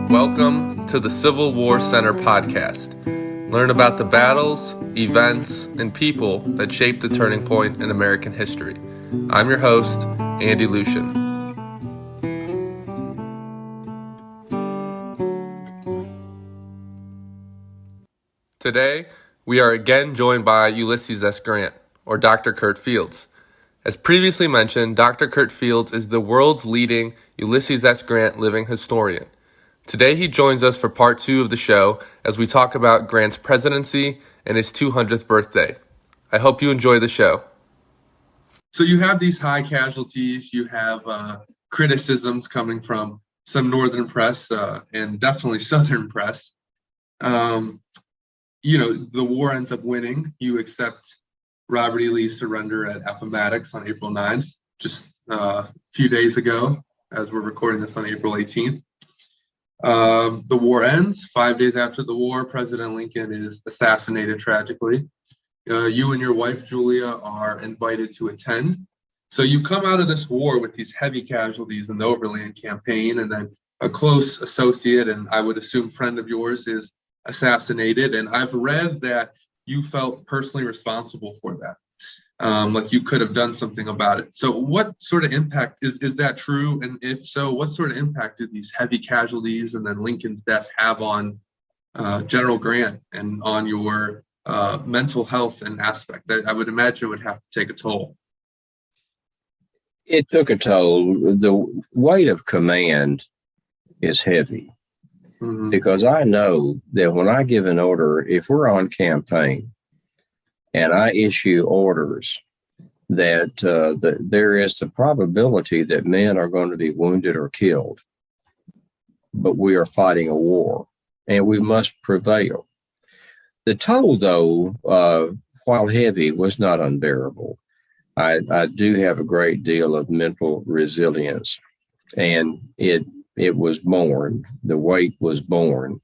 Welcome to the Civil War Center podcast. Learn about the battles, events, and people that shaped the turning point in American history. I'm your host, Andy Lucian. Today, we are again joined by Ulysses S. Grant, or Dr. Curt Fields. As previously mentioned, Dr. Curt Fields is the world's leading Ulysses S. Grant living historian. Today he joins us for part 2 of the show as we talk about Grant's presidency and his 200th birthday. I hope you enjoy the show. So you have these high casualties, you have criticisms coming from some northern press and definitely southern press. The war ends up winning. You accept Robert E. Lee's surrender at Appomattox on April 9th, just a few days ago, as we're recording this on April 18th. The war ends. 5 days after the war, President Lincoln is assassinated tragically. You and your wife, Julia, are invited to attend. So you come out of this war with these heavy casualties in the Overland Campaign, and then a close associate, and I would assume friend of yours, is assassinated. And I've read that you felt personally responsible for that. Like you could have done something about it. So what sort of impact, is that true? And if so, what sort of impact did these heavy casualties and then Lincoln's death have on General Grant and on your mental health and aspect? I would imagine it would have to take a toll. It took a toll. The weight of command is heavy. Because I know that when I give an order, if we're on campaign and I issue orders that there is the probability that men are going to be wounded or killed, but we are fighting a war and we must prevail. The toll, though, while heavy, was not unbearable. I do have a great deal of mental resilience, and it was born. The weight was born.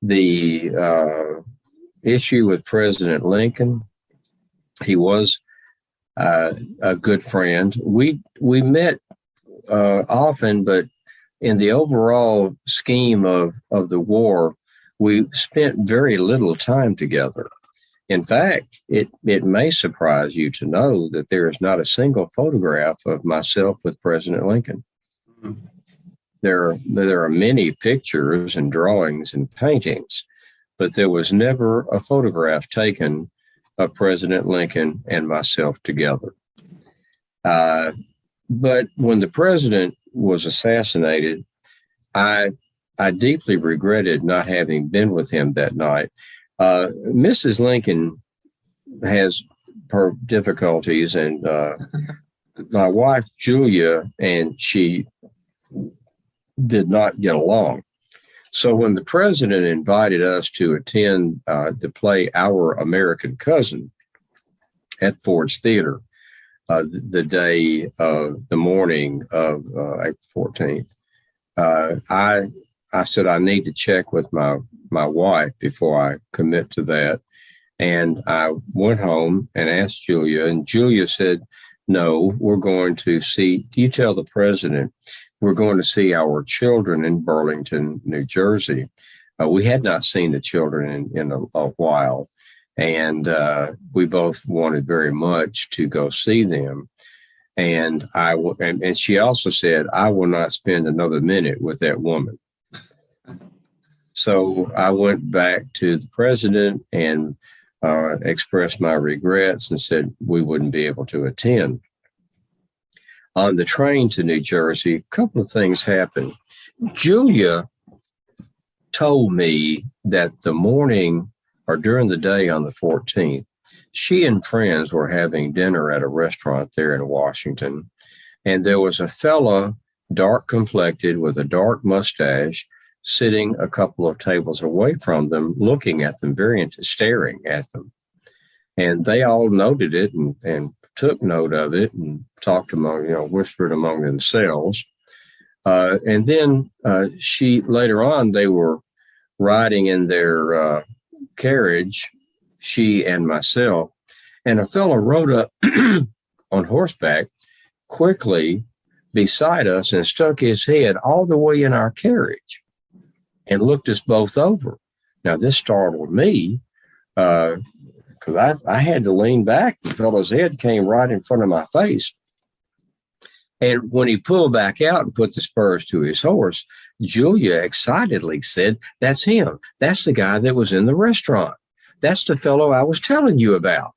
The issue with President Lincoln, he was a good friend. We met often, but in the overall scheme of the war, we spent very little time together. In fact, it may surprise you to know that there is not a single photograph of myself with President Lincoln. There are many pictures and drawings and paintings, but there was never a photograph taken of President Lincoln and myself together. But when the president was assassinated, I deeply regretted not having been with him that night. Mrs. Lincoln has her difficulties, and my wife, Julia, and she did not get along. So when the president invited us to attend to play Our American Cousin at Ford's Theater the morning of April 14th, I said I need to check with my wife before I commit to that. And I went home and asked Julia, and Julia said, no, we're going to see, you tell the president, we're going to see our children in Burlington, New Jersey. We had not seen the children in a while, and we both wanted very much to go see them. And and she also said, I will not spend another minute with that woman. So I went back to the president and expressed my regrets and said we wouldn't be able to attend. On the train to New Jersey, a couple of things happened. Julia told me that the morning or during the day on the 14th, she and friends were having dinner at a restaurant there in Washington, and there was a fella, dark complected with a dark mustache, sitting a couple of tables away from them, looking at them, staring at them. And they all noted it and took note of it and talked whispered among themselves. And then later on, they were riding in their carriage, she and myself, and a fellow rode up on horseback quickly beside us and stuck his head all the way in our carriage and looked us both over. Now, this startled me because I had to lean back. The fellow's head came right in front of my face. And when he pulled back out and put the spurs to his horse, Julia excitedly said, "That's him. That's the guy that was in the restaurant. That's the fellow I was telling you about."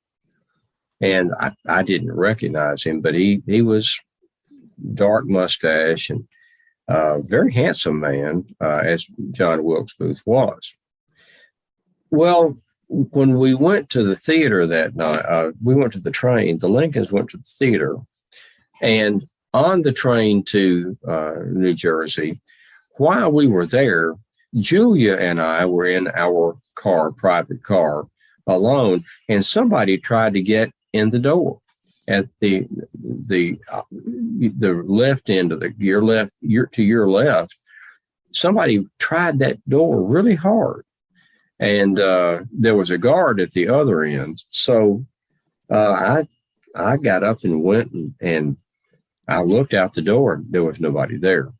And I didn't recognize him, but he was dark mustache and very handsome man, as John Wilkes Booth was. Well, when we went to the theater that night, we went to the train. The Lincolns went to the theater, and on the train to New Jersey, while we were there, Julia and I were in our car, private car, alone, and somebody tried to get in the door at the left end of your left. Somebody tried that door really hard, and there was a guard at the other end. So I got up and went and I looked out the door and there was nobody there.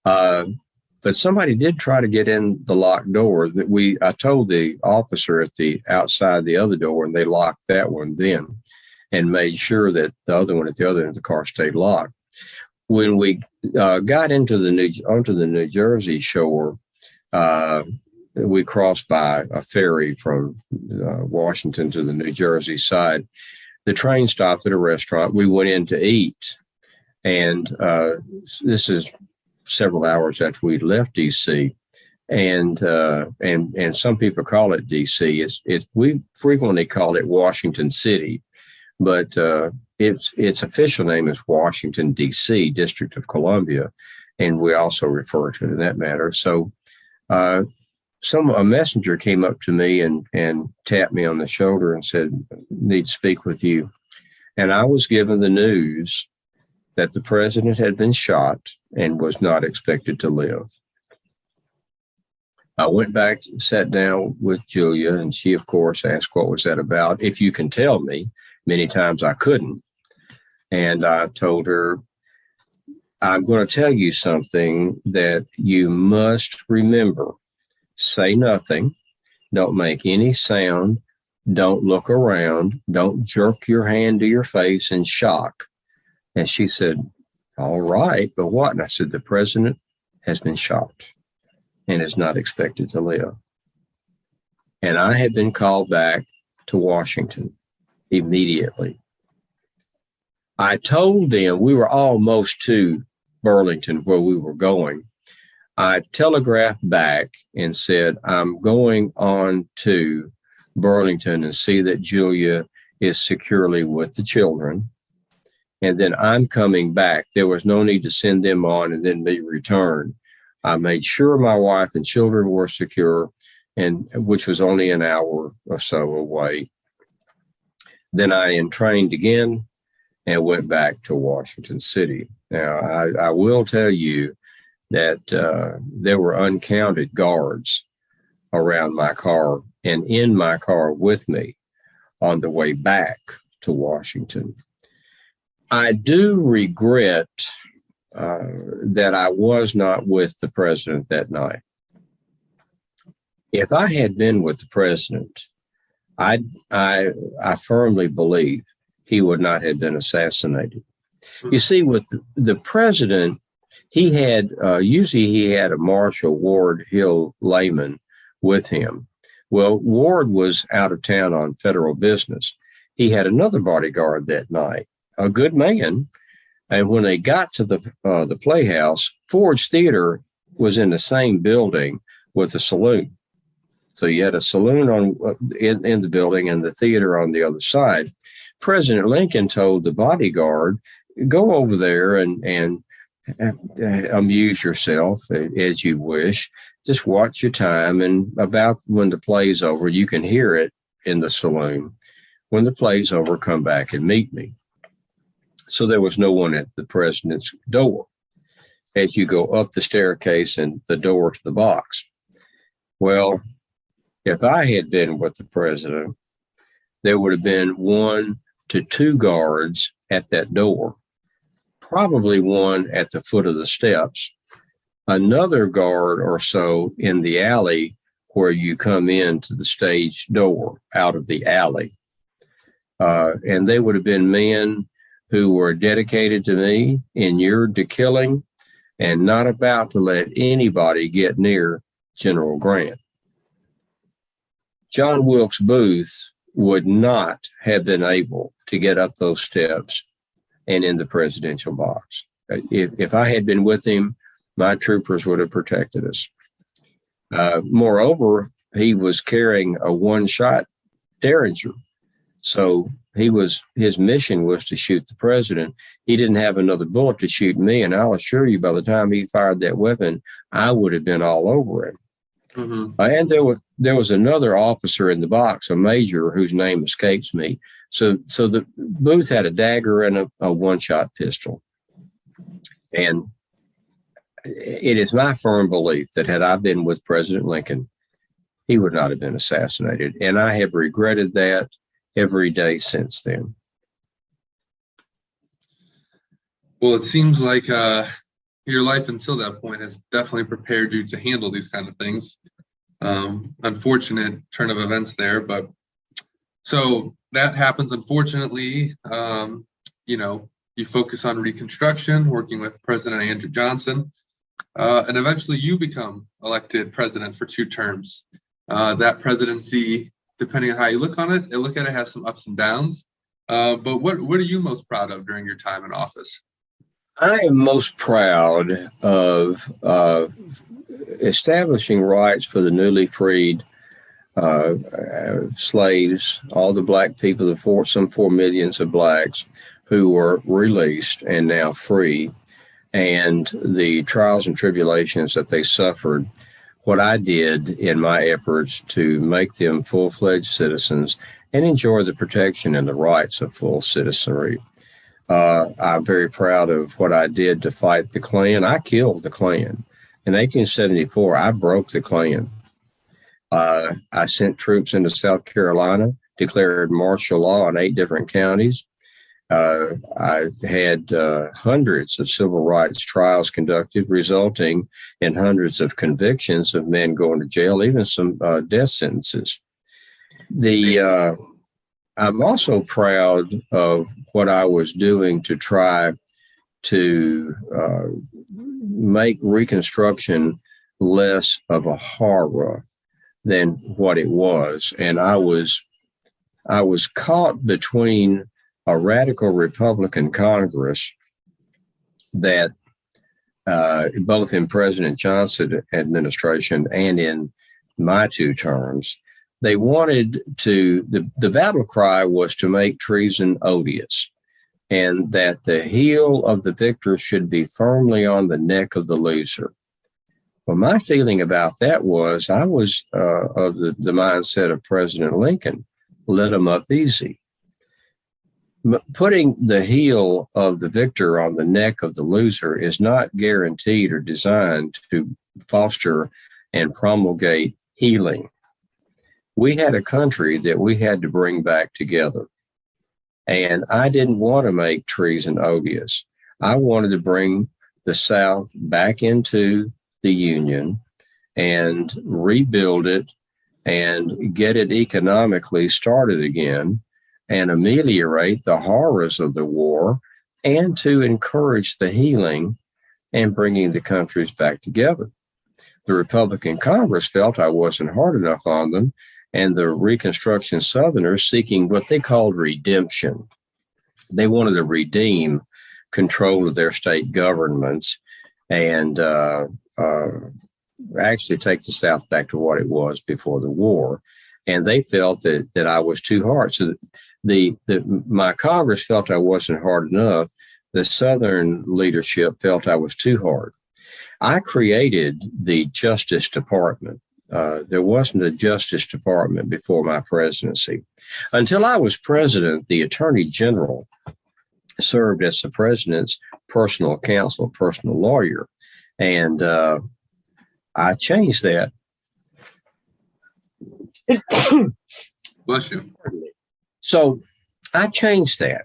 But somebody did try to get in the locked door. I told the officer at the outside the other door, and they locked that one then and made sure that the other one at the other end of the car stayed locked. When we got onto the New Jersey shore, we crossed by a ferry from Washington to the New Jersey side. The train stopped at a restaurant. We went in to eat, and this is several hours after we left D.C. And some people call it D.C. We frequently call it Washington City, but its official name is Washington D.C., District of Columbia, and we also refer to it in that matter. So, a messenger came up to me and tapped me on the shoulder and said, "Need to speak with you." And I was given the news that the president had been shot and was not expected to live. I went back, sat down with Julia, and she, of course, asked what was that about. If you can tell me. Many times I couldn't. And I told her, "I'm going to tell you something that you must remember. Say nothing. Don't make any sound. Don't look around. Don't jerk your hand to your face in shock." And she said, "All right, but what?" And I said, "The president has been shot and is not expected to live." And I had been called back to Washington immediately. I told them we were almost to Burlington where we were going. I telegraphed back and said, "I'm going on to Burlington and see that Julia is securely with the children. And then I'm coming back." There was no need to send them on and then me return. I made sure my wife and children were secure, and which was only an hour or so away. Then I entrained again and went back to Washington City. Now, I will tell you that there were uncounted guards around my car and in my car with me on the way back to Washington. I do regret that I was not with the president that night. If I had been with the president, I firmly believe he would not have been assassinated. You see, with the president, he had usually a Marshal Ward Hill Layman with him. Well, Ward was out of town on federal business. He had another bodyguard that night, a good man. And when they got to the Playhouse, Ford's Theater was in the same building with the saloon. So you had a saloon in the building and the theater on the other side. President Lincoln told the bodyguard, "Go over there and amuse yourself as you wish. Just watch your time. And about when the play's over, you can hear it in the saloon. When the play's over, come back and meet me." So there was no one at the president's door as you go up the staircase and the door to the box. Well, if I had been with the president, there would have been 1 to 2 guards at that door probably one at the foot of the steps, another guard or so in the alley where you come into the stage door out of the alley. And they would have been men who were dedicated to me, inured to killing, and not about to let anybody get near General Grant. John Wilkes Booth would not have been able to get up those steps and in the presidential box. If I had been with him, my troopers would have protected us. Moreover, he was carrying a one-shot Derringer. So his mission was to shoot the president. He didn't have another bullet to shoot me. And I'll assure you, by the time he fired that weapon, I would have been all over him. Mm-hmm. And there was another officer in the box, a major whose name escapes me. So the Booth had a dagger and a one-shot pistol. And it is my firm belief that had I been with President Lincoln, he would not have been assassinated. And I have regretted that every day since then. Well, it seems like your life until that point has definitely prepared you to handle these kind of things. Unfortunate turn of events there, but so that happens. Unfortunately, you focus on Reconstruction, working with President Andrew Johnson, and eventually you become elected president for 2 terms. That presidency, depending on how you look at it, has some ups and downs. But what are you most proud of during your time in office? I am most proud of establishing rights for the newly freed slaves, all the black people, some 4 million of blacks who were released and now free, and the trials and tribulations that they suffered. What I did in my efforts to make them full-fledged citizens and enjoy the protection and the rights of full citizenry. I'm very proud of what I did to fight the Klan. I killed the Klan. In 1874, I broke the Klan. I sent troops into South Carolina, declared martial law in 8 different counties. I had hundreds of civil rights trials conducted, resulting in hundreds of convictions of men going to jail, even some death sentences. I'm also proud of what I was doing to try to make Reconstruction less of a horror than what it was. And I was caught between a radical Republican Congress that both in President Johnson administration and in my 2 terms, they wanted to, the battle cry was to make treason odious, and that the heel of the victor should be firmly on the neck of the loser. Well, my feeling about that was I was of the mindset of President Lincoln, let them up easy. Putting the heel of the victor on the neck of the loser is not guaranteed or designed to foster and promulgate healing. We had a country that we had to bring back together. And I didn't want to make treason odious. I wanted to bring the South back into the Union and rebuild it and get it economically started again and ameliorate the horrors of the war, and to encourage the healing and bringing the countries back together. The Republican Congress felt I wasn't hard enough on them, and the Reconstruction Southerners seeking what they called redemption. They wanted to redeem control of their state governments and actually take the South back to what it was before the war. And they felt that I was too hard. So my Congress felt I wasn't hard enough. The Southern leadership felt I was too hard. I created the Justice Department. There wasn't a Justice Department before my presidency. Until I was president, the Attorney General served as the president's personal counsel, personal lawyer. And I changed that. Bless you. So I changed that.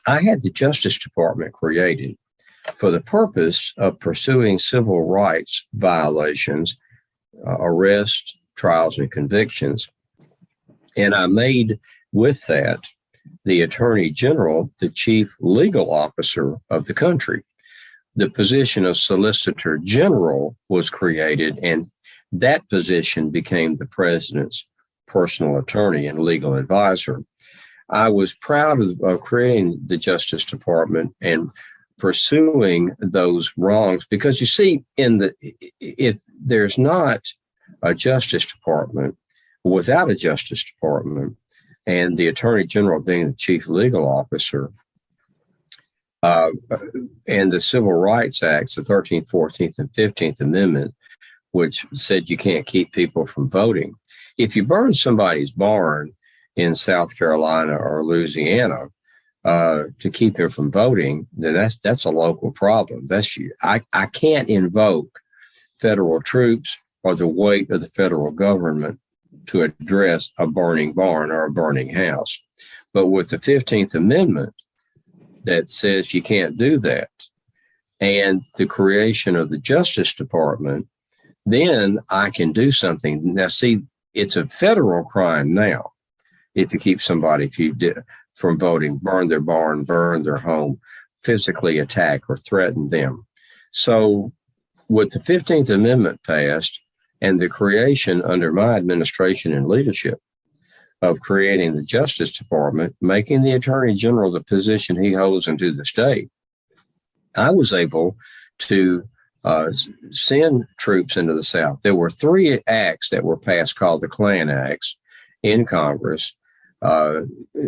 I had the Justice Department created for the purpose of pursuing civil rights violations, arrests, trials, and convictions. And I made with that the Attorney General the chief legal officer of the country. The position of Solicitor General was created, and that position became the president's personal attorney and legal advisor. I was proud of creating the Justice Department and pursuing those wrongs because you see, if there's not a Justice Department, without a Justice Department, and the Attorney General being the chief legal officer, and the Civil Rights Acts, the 13th, 14th, and 15th Amendment, which said you can't keep people from voting. If you burn somebody's barn in South Carolina or Louisiana to keep him from voting, then that's a local problem. I can't invoke federal troops or the weight of the federal government to address a burning barn or a burning house. But with the 15th Amendment that says you can't do that, and the creation of the Justice Department, then I can do something. Now, see, it's a federal crime now if you keep somebody from voting, burn their barn, burn their home, physically attack or threaten them. So with the 15th Amendment passed and the creation under my administration and leadership of creating the Justice Department, making the Attorney General the position he holds into the state, I was able to send troops into the South. There were 3 acts that were passed called the Klan Acts in Congress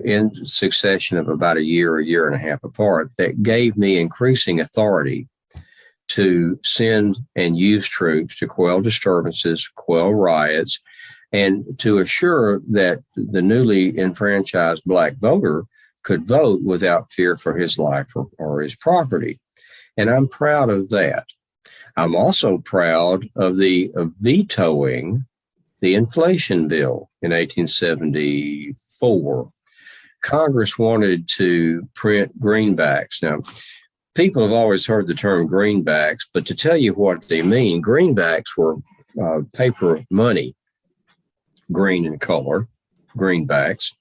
in succession of about a year and a half apart that gave me increasing authority to send and use troops to quell disturbances, quell riots, and to assure that the newly enfranchised Black voter could vote without fear for his life or his property. And I'm proud of that. I'm also proud of vetoing the inflation bill in 1874. Congress wanted to print greenbacks. Now, people have always heard the term greenbacks, but to tell you what they mean, greenbacks were paper money, green in color, greenbacks,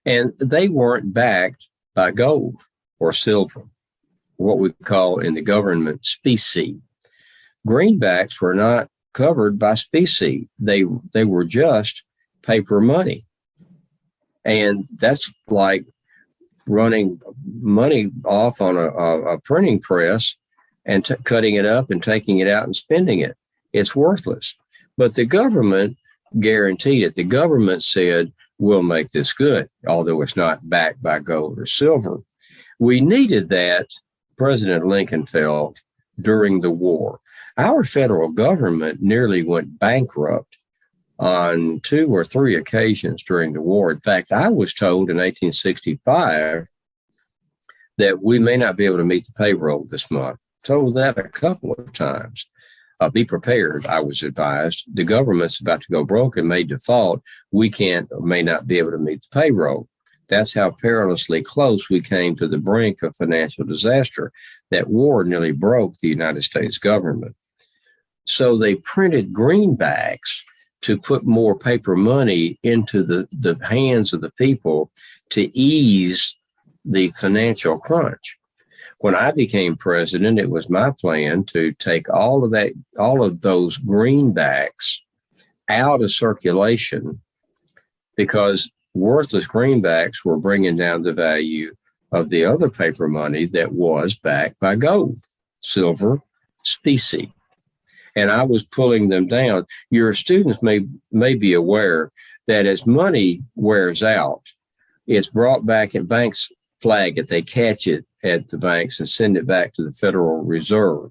and they weren't backed by gold or silver, what we call in the government specie. Greenbacks were not covered by specie. They were just paper money. And that's like running money off on a printing press and cutting it up and taking it out and spending it. It's worthless. But the government guaranteed it. The government said, we'll make this good, although it's not backed by gold or silver. We needed that, President Lincoln felt, during the war. Our federal government nearly went bankrupt on 2 or 3 occasions during the war. In fact, I was told in 1865 that we may not be able to meet the payroll this month. Told that a couple of times. Be prepared, I was advised. The government's about to go broke and may default. We can't or may not be able to meet the payroll. That's how perilously close we came to the brink of financial disaster. That war nearly broke the United States government. So they printed greenbacks to put more paper money into the hands of the people to ease the financial crunch. When I became president, it was my plan to take all of those greenbacks out of circulation because worthless greenbacks were bringing down the value of the other paper money that was backed by gold, silver, specie. And I was pulling them down. Your students may be aware that as money wears out, it's brought back and banks flag it. They catch it at the banks and send it back to the Federal Reserve,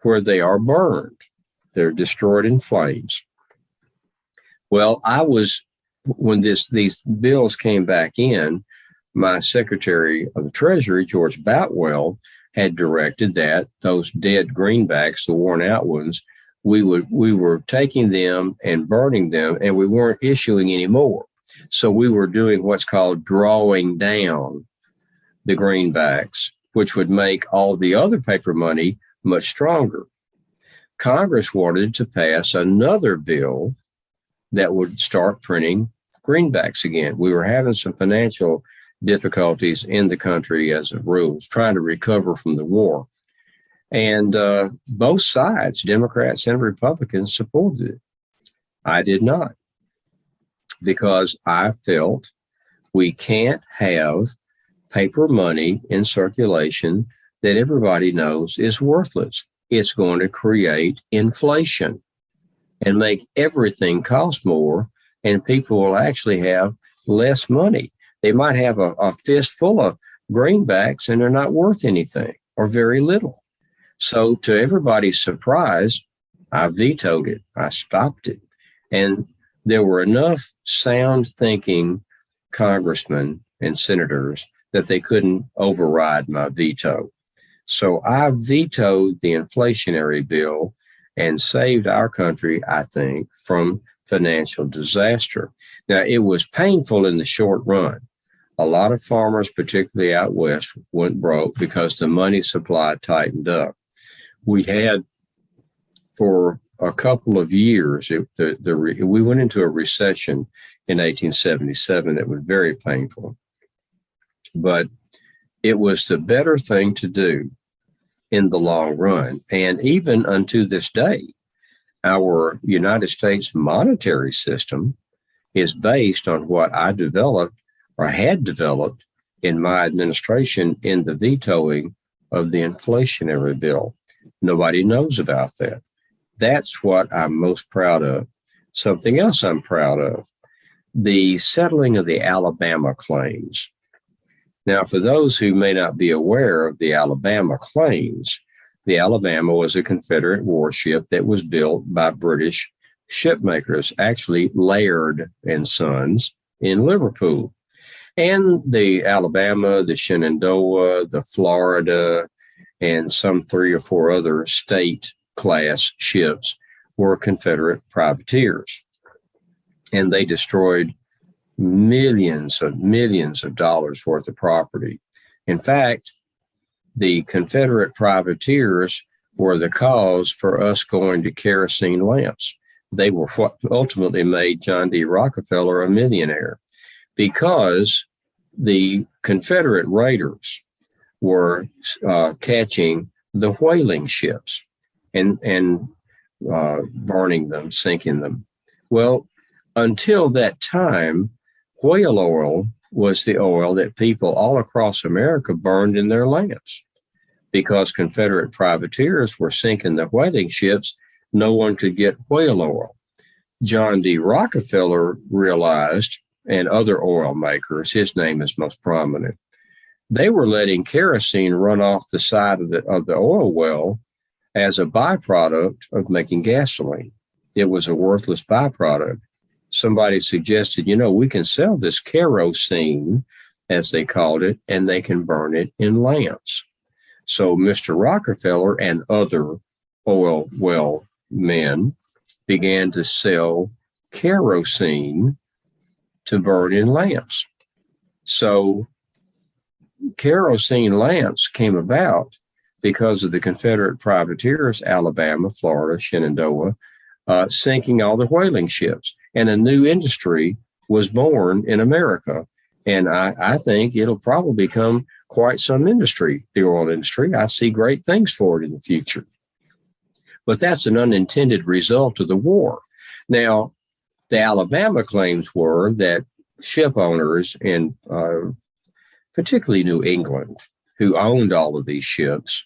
where they are burned. They're destroyed in flames. Well, when these bills came back in, my Secretary of the Treasury, George Boutwell, had directed that those dead greenbacks, the worn out ones, we were taking them and burning them, and we weren't issuing any more. So we were doing what's called drawing down the greenbacks, which would make all the other paper money much stronger. Congress wanted to pass another bill that would start printing greenbacks again. We were having some financial difficulties in the country as a rule, trying to recover from the war. And both sides, Democrats and Republicans, supported it. I did not, because I felt we can't have paper money in circulation that everybody knows is worthless. It's going to create inflation and make everything cost more, and people will actually have less money. They might have a fistful of greenbacks and they're not worth anything or very little. So to everybody's surprise, I vetoed it. I stopped it. And there were enough sound thinking congressmen and senators that they couldn't override my veto. So I vetoed the inflationary bill and saved our country, I think, from financial disaster. Now, it was painful in the short run. A lot of farmers, particularly out west, went broke because the money supply tightened up. We had, for a couple of years, we went into a recession in 1877 that was very painful. But it was the better thing to do in the long run. And even unto this day, our United States monetary system is based on what I developed or had developed in my administration in the vetoing of the inflationary bill. Nobody knows about that. That's what I'm most proud of. Something else I'm proud of, the settling of the Alabama claims. Now, for those who may not be aware of the Alabama claims, the Alabama was a Confederate warship that was built by British shipmakers, actually Laird and Sons in Liverpool. And the Alabama, the Shenandoah, the Florida, and some 3 or 4 other state class ships were Confederate privateers. And they destroyed millions of dollars worth of property. In fact, the Confederate privateers were the cause for us going to kerosene lamps. They were what ultimately made John D. Rockefeller a millionaire, because the Confederate raiders were catching the whaling ships and burning them, sinking them. Well, until that time, whale oil was the oil that people all across America burned in their lamps. Because Confederate privateers were sinking the whaling ships, no one could get whale oil. John D. Rockefeller realized, and other oil makers, his name is most prominent, they were letting kerosene run off the side of the oil well as a byproduct of making gasoline. It was a worthless byproduct. Somebody suggested, we can sell this kerosene, as they called it, and they can burn it in lamps. So Mr. Rockefeller and other oil well men began to sell kerosene to burn in lamps. So kerosene lamps came about because of the Confederate privateers, Alabama, Florida, Shenandoah, sinking all the whaling ships. And a new industry was born in America. And I think it'll probably become quite some industry, the oil industry. I see great things for it in the future. But that's an unintended result of the war. Now, the Alabama claims were that ship owners in particularly New England, who owned all of these ships,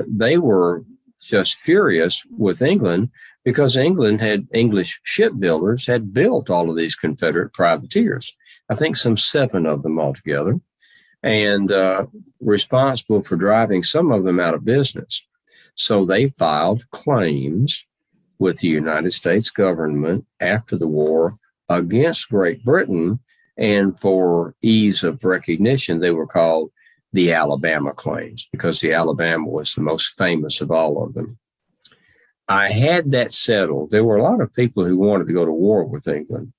they were just furious with England because English shipbuilders had built all of these Confederate privateers. I think some 7 of them altogether, and responsible for driving some of them out of business. So they filed claims with the United States government after the war against Great Britain, and for ease of recognition, they were called the Alabama claims because the Alabama was the most famous of all of them. I had that settled. There were a lot of people who wanted to go to war with England,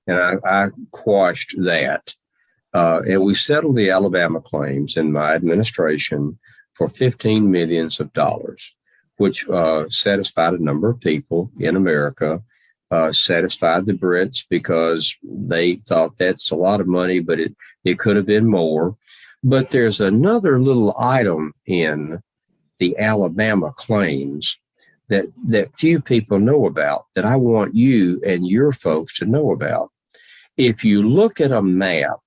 and I quashed that. And we settled the Alabama claims in my administration for $15 million, which satisfied a number of people in America, satisfied the Brits because they thought that's a lot of money, but it could have been more. But there's another little item in the Alabama claims that few people know about that I want you and your folks to know about. If you look at a map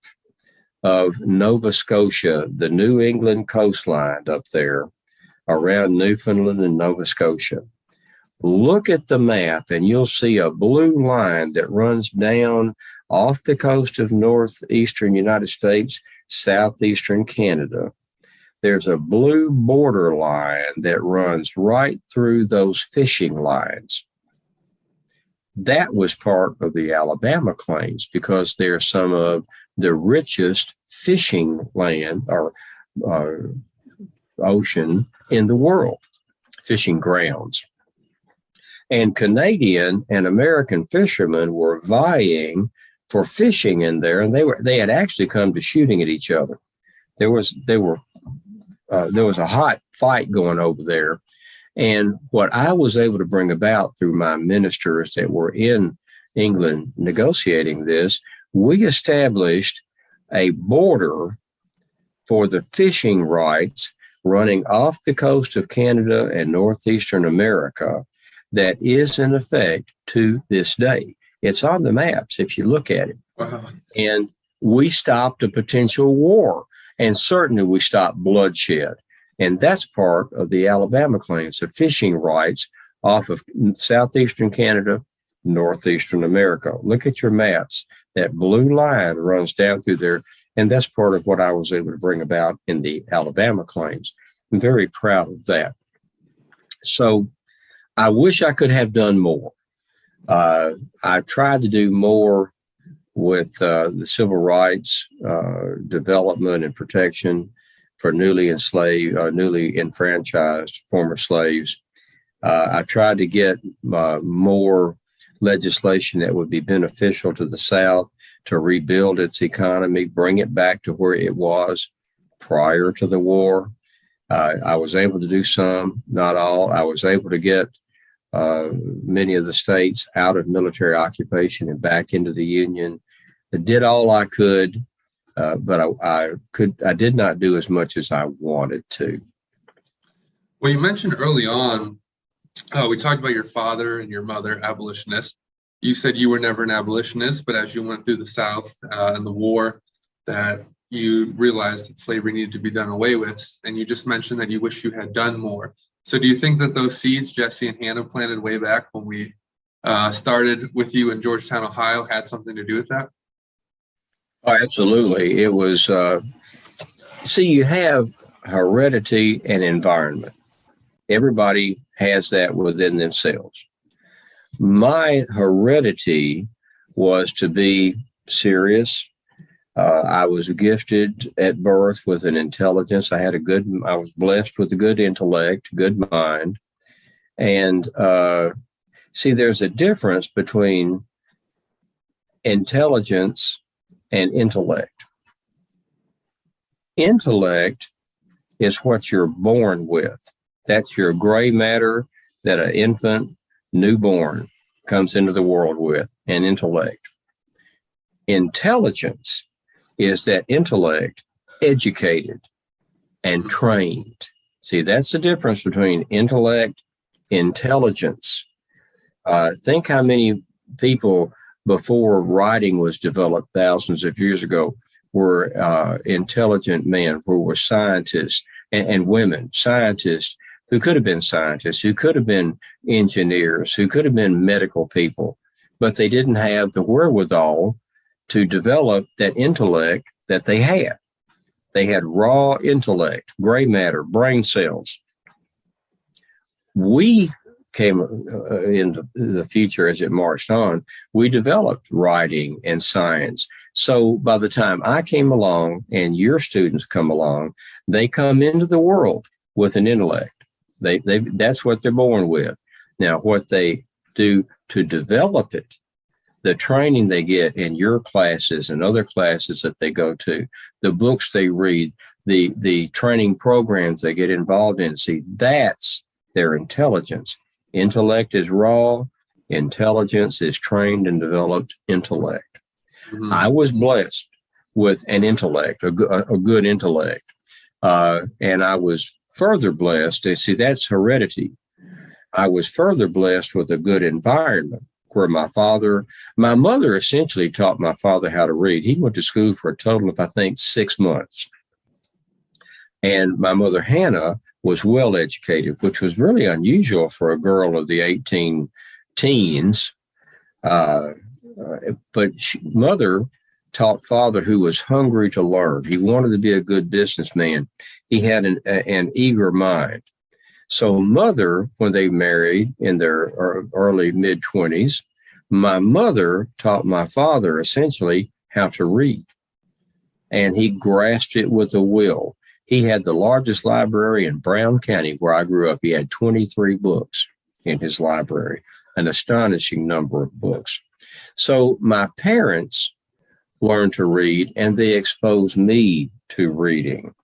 of Nova Scotia, the New England coastline up there around Newfoundland and Nova Scotia, look at the map and you'll see a blue line that runs down off the coast of northeastern United States, southeastern Canada. There's a blue border line that runs right through those fishing lines. That was part of the Alabama claims because they're some of the richest fishing land or ocean in the world, fishing grounds. And Canadian and American fishermen were vying for fishing in there, and they had actually come to shooting at each other. There was a hot fight going over there. And what I was able to bring about through my ministers that were in England negotiating this, we established a border for the fishing rights running off the coast of Canada and northeastern America that is in effect to this day. It's on the maps if you look at it. Wow. And we stopped a potential war, and certainly we stopped bloodshed. And that's part of the Alabama claims, the fishing rights off of southeastern Canada, northeastern America. Look at your maps. That blue line runs down through there, and that's part of what I was able to bring about in the Alabama claims. I'm very proud of that. So I wish I could have done more. I tried to do more with the civil rights development and protection for newly enslaved, newly enfranchised former slaves. I tried to get more legislation that would be beneficial to the South to rebuild its economy, bring it back to where it was prior to the war. I was able to do some, not all. I was able to get many of the states out of military occupation and back into the Union. I did all I could, but I did not do as much as I wanted to. Well, you mentioned early on, we talked about your father and your mother, abolitionists. You said you were never an abolitionist, but as you went through the South and the war, that you realized that slavery needed to be done away with. And you just mentioned that you wish you had done more. So do you think that those seeds Jesse and Hannah planted way back when we started with you in Georgetown, Ohio, had something to do with that? Oh, absolutely. It was, see, you have heredity and environment. Everybody has that within themselves. My heredity was to be serious. I was gifted at birth with an intelligence. I was blessed with a good intellect, good mind. And see, there's a difference between intelligence and intellect. Intellect is what you're born with. That's your gray matter that an infant, newborn, comes into the world with, and intellect. Intelligence is that intellect educated and trained. See, that's the difference between intellect, intelligence. Think how many people before writing was developed thousands of years ago were intelligent men, who were scientists and women, scientists who could have been scientists, who could have been engineers, who could have been medical people, but they didn't have the wherewithal to develop that intellect that they had. They had raw intellect, gray matter, brain cells. We came into the future as it marched on. We developed writing and science. So by the time I came along and your students come along, they come into the world with an intellect. That's what they're born with. Now, what they do to develop it the training they get in your classes and other classes that they go to, the books they read, the training programs they get involved in. See, that's their intelligence. Intellect is raw. Intelligence is trained and developed intellect. Mm-hmm. I was blessed with an intellect, a good intellect. And I was further blessed. See, that's heredity. I was further blessed with a good environment where my mother essentially taught my father how to read. He went to school for a total of, I think, 6 months. And my mother, Hannah, was well educated, which was really unusual for a girl of the 18 teens. But mother taught father, who was hungry to learn. He wanted to be a good businessman. He had an eager mind. So mother, when they married in their early mid-20s, my mother taught my father essentially how to read. And he grasped it with a will. He had the largest library in Brown County, where I grew up. He had 23 books in his library, an astonishing number of books. So my parents learned to read, and they exposed me to reading.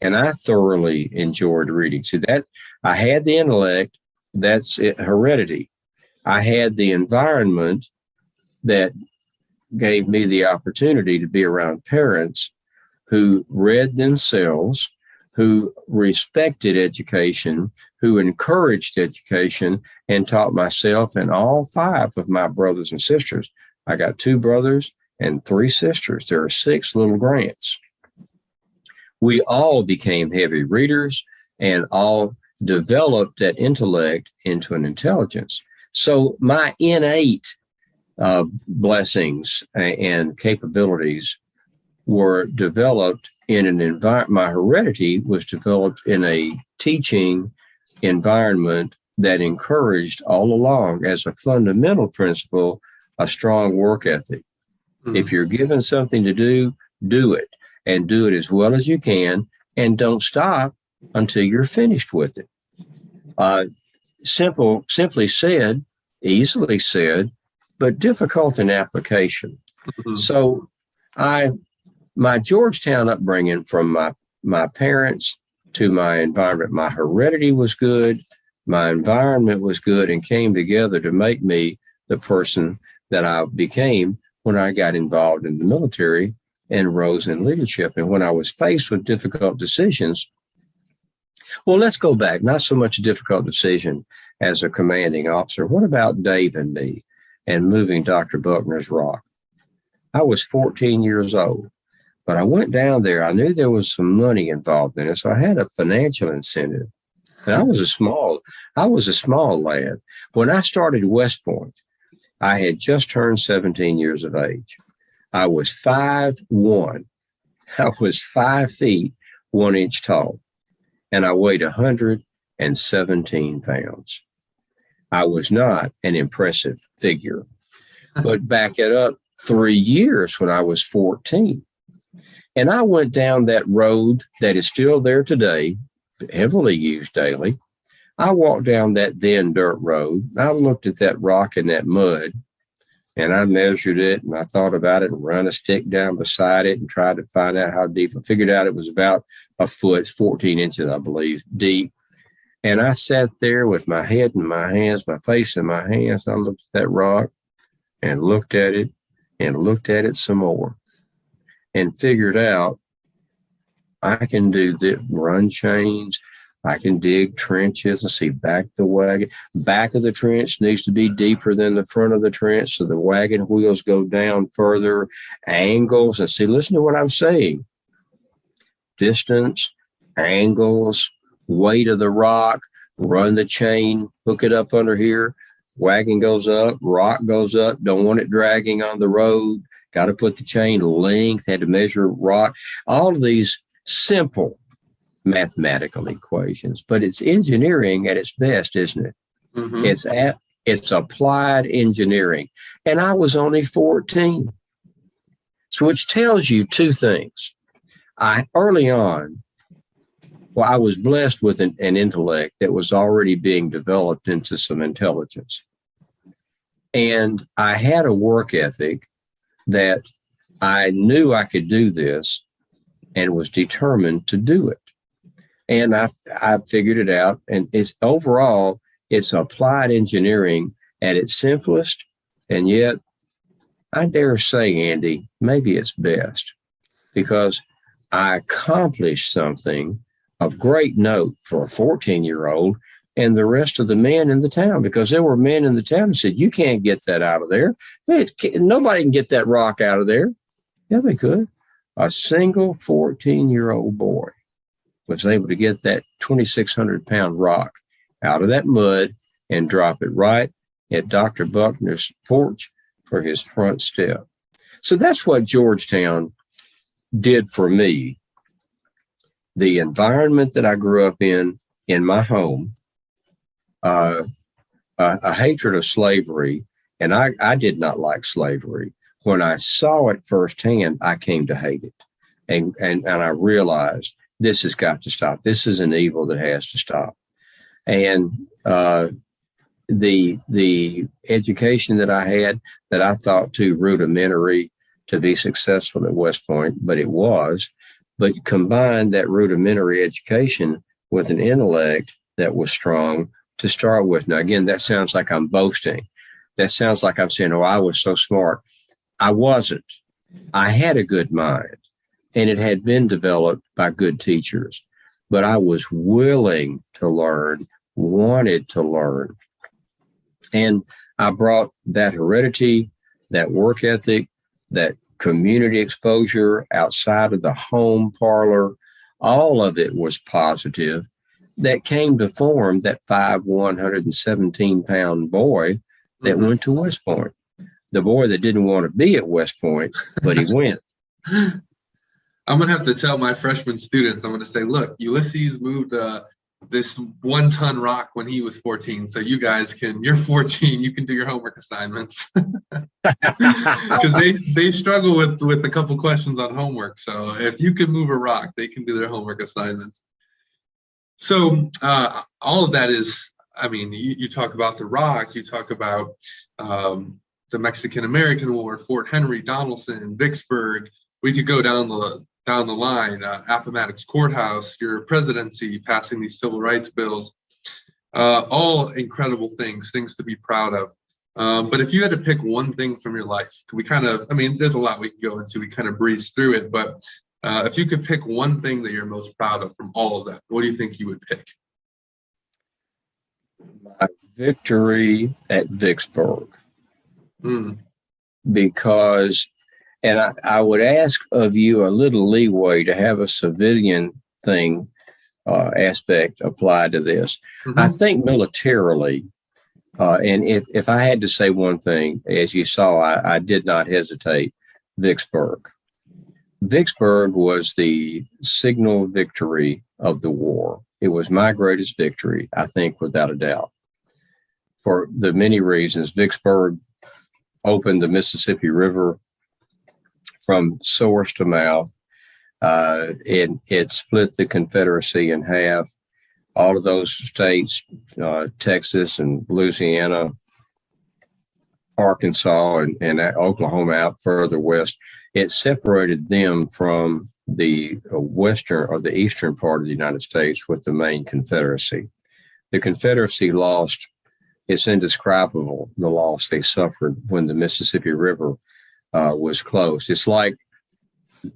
And I thoroughly enjoyed reading. See, that I had the intellect, that's it, heredity. I had the environment that gave me the opportunity to be around parents who read themselves, who respected education, who encouraged education, and taught myself and all 5 of my brothers and sisters. I got 2 brothers and 3 sisters. There are 6 little Grants. We all became heavy readers and all developed that intellect into an intelligence. So my innate blessings and capabilities were developed in an environment. My heredity was developed in a teaching environment that encouraged all along, as a fundamental principle, a strong work ethic. Mm-hmm. If you're given something to do, do it, and do it as well as you can, and don't stop until you're finished with it. Simply said, easily said, but difficult in application. Mm-hmm. So my Georgetown upbringing, from my parents to my environment, my heredity was good, my environment was good, and came together to make me the person that I became when I got involved in the military and rose in leadership. And when I was faced with difficult decisions, well, let's go back, not so much a difficult decision as a commanding officer. What about Dave and me and moving Dr. Buckner's rock? I was 14 years old, but I went down there. I knew there was some money involved in it, so I had a financial incentive. And I was a small lad. When I started West Point, I had just turned 17 years of age. I was 5'1". I was 5 feet, 1 inch tall, and I weighed 117 pounds. I was not an impressive figure, but back it up 3 years when I was 14. And I went down that road that is still there today, heavily used daily. I walked down that then dirt road. I looked at that rock and that mud, and I measured it, and I thought about it, and run a stick down beside it and tried to find out how deep. I figured out it was about a foot, 14 inches, I believe, deep. And I sat there with my head in my hands, my face in my hands. I looked at that rock and looked at it and looked at it some more and figured out I can do the run chains. I can dig trenches and see back the wagon. Back of the trench needs to be deeper than the front of the trench, so the wagon wheels go down further. Angles, and see, listen to what I'm saying. Distance, angles, weight of the rock, run the chain, hook it up under here. Wagon goes up, rock goes up. Don't want it dragging on the road. Got to put the chain length, had to measure rock. All of these simple mathematical equations, but it's engineering at its best, isn't it? Mm-hmm. It's applied engineering. And I was only 14. So which tells you 2 things. Early on, I was blessed with an intellect that was already being developed into some intelligence. And I had a work ethic that I knew I could do this and was determined to do it. And I figured it out. And it's overall, it's applied engineering at its simplest. And yet, I dare say, Andy, maybe it's best because I accomplished something of great note for a 14-year-old and the rest of the men in the town, because there were men in the town who said, you can't get that out of there. Nobody can get that rock out of there. Yeah, they could. A single 14-year-old boy was able to get that 2,600-pound rock out of that mud and drop it right at Dr. Buckner's porch for his front step. So that's what Georgetown did for me. The environment that I grew up in my home, a hatred of slavery, and I did not like slavery. When I saw it firsthand, I came to hate it. And I realized this has got to stop. This is an evil that has to stop. And the education that I had that I thought too rudimentary to be successful at West Point, but it was, but combined that rudimentary education with an intellect that was strong to start with. Now, again, that sounds like I'm boasting. That sounds like I'm saying, oh, I was so smart. I wasn't. I had a good mind, and it had been developed by good teachers, but I was willing to learn, wanted to learn. And I brought that heredity, that work ethic, that community exposure outside of the home parlor. All of it was positive. That came to form that 117-pound boy that went to West Point. The boy that didn't want to be at West Point, but he went. I'm going to have to tell my freshman students, I'm going to say, look, Ulysses moved this 1-ton rock when he was 14. So you guys you're 14, you can do your homework assignments. Because they struggle with a couple questions on homework. So if you can move a rock, they can do their homework assignments. So all of that is, I mean, you talk about the rock, you talk about the Mexican-American War, Fort Henry, Donelson, Vicksburg. We could go down the line, Appomattox Courthouse, your presidency, passing these civil rights bills, all incredible things to be proud of. But if you had to pick one thing from your life, there's a lot we could go into, we kind of breeze through it, but if you could pick one thing that you're most proud of from all of that, what do you think you would pick? My victory at Vicksburg. Because, and I would ask of you a little leeway to have a civilian thing aspect applied to this. I think militarily, and if I had to say one thing, as you saw, I did not hesitate, Vicksburg. Vicksburg was the signal victory of the war. It was my greatest victory, I think, without a doubt. For the many reasons, Vicksburg opened the Mississippi River from source to mouth. It split the Confederacy in half. All of those states, Texas and Louisiana, Arkansas and Oklahoma out further west, it separated them from the western or the eastern part of the United States with the main Confederacy. The Confederacy lost, it's indescribable, the loss they suffered when the Mississippi River was closed. It's like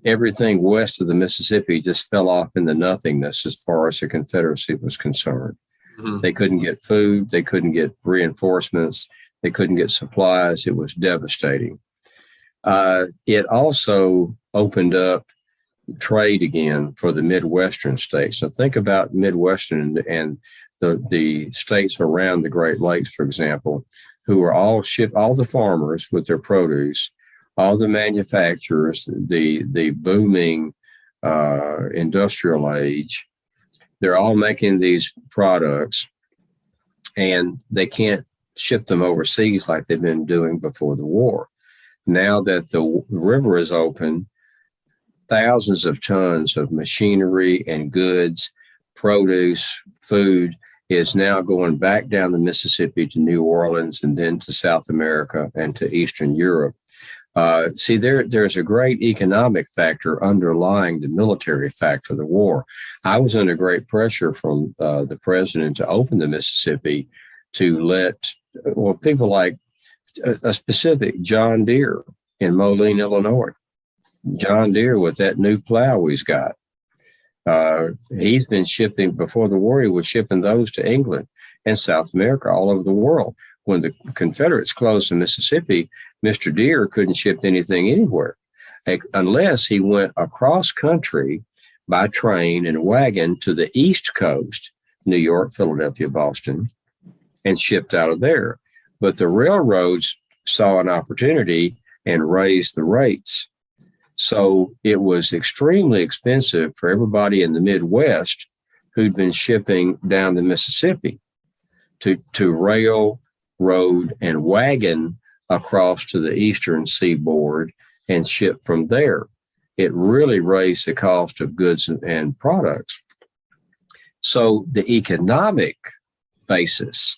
everything west of the Mississippi just fell off into nothingness as far as the Confederacy was concerned. They couldn't get food. They couldn't get reinforcements. They couldn't get supplies. It was devastating. It also opened up trade again for the Midwestern states. So think about Midwestern and the states around the Great Lakes, for example, who are all the farmers with their produce, all the manufacturers, the booming industrial age. They're all making these products, and they can't ship them overseas like they've been doing before the war. Now that the river is open, thousands of tons of machinery and goods, produce, food is now going back down the Mississippi to New Orleans and then to South America and to Eastern Europe. See, there's a great economic factor underlying the military factor of the war. I was under great pressure from the president to open the Mississippi to let, well, people like a specific John Deere in Moline, Illinois. John Deere with that new plow he's got. He's been shipping, before the war, he was shipping those to England and South America, all over the world. When the Confederates closed the Mississippi, Mr. Deere couldn't ship anything anywhere unless he went across country by train and wagon to the East Coast, New York, Philadelphia, Boston, and shipped out of there. But the railroads saw an opportunity and raised the rates. So it was extremely expensive for everybody in the Midwest who'd been shipping down the Mississippi to rail, road, and wagon across to the eastern seaboard and ship from there. It really raised the cost of goods and products. So the economic basis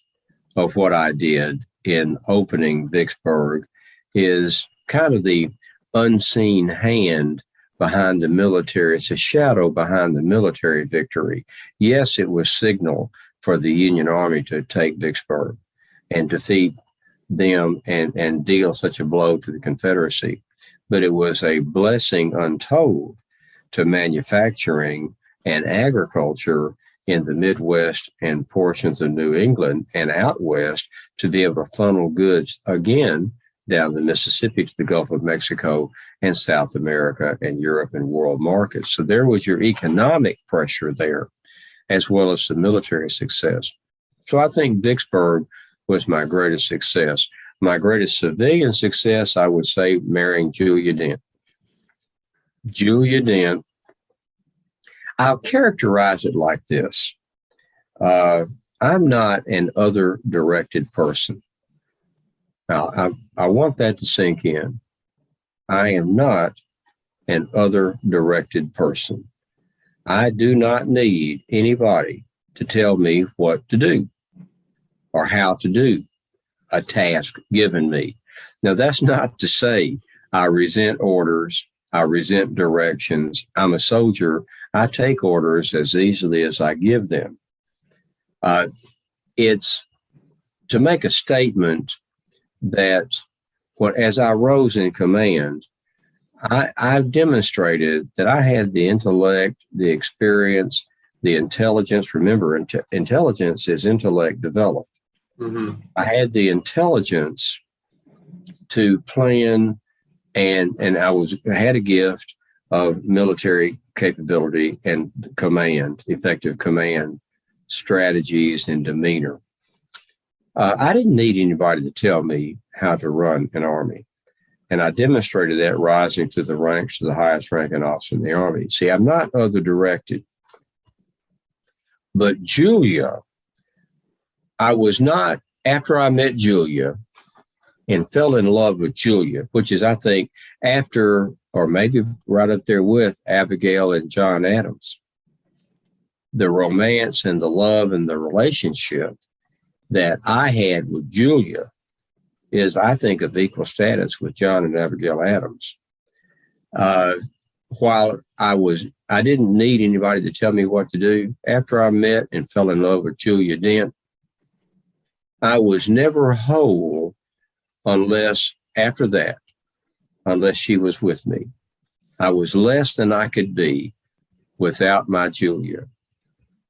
of what I did in opening Vicksburg is kind of the unseen hand behind the military. It's a shadow behind the military victory. Yes, it was signal for the Union Army to take Vicksburg and defeat them and deal such a blow to the Confederacy. But it was a blessing untold to manufacturing and agriculture in the Midwest and portions of New England and out west to be able to funnel goods again down the Mississippi to the Gulf of Mexico and South America and Europe and world markets. So there was your economic pressure there, as well as the military success. So I think Vicksburg was my greatest success. My greatest civilian success, I would say, marrying Julia Dent. Julia Dent, I'll characterize it like this. I'm not an other-directed person. Now, I want that to sink in. I am not an other-directed person. I do not need anybody to tell me what to do or how to do a task given me. Now, that's not to say I resent orders. I resent directions. I'm a soldier. I take orders as easily as I give them. It's to make a statement that as I rose in command, I've demonstrated that I had the intellect, the experience, the intelligence. Remember, intelligence is intellect developed. Mm-hmm. I had the intelligence to plan, and I had a gift of military capability and command, effective command strategies and demeanor. I didn't need anybody to tell me how to run an army. And I demonstrated that rising to the ranks to the highest ranking officer in the Army. See, I'm not other directed. But Julia, I was not, after I met Julia and fell in love with Julia, which is, I think, after, or maybe right up there with Abigail and John Adams, the romance and the love and the relationship that I had with Julia is, I think, of equal status with John and Abigail Adams. While I didn't need anybody to tell me what to do. After I met and fell in love with Julia Dent, I was never whole unless she was with me. I was less than I could be without my Julia.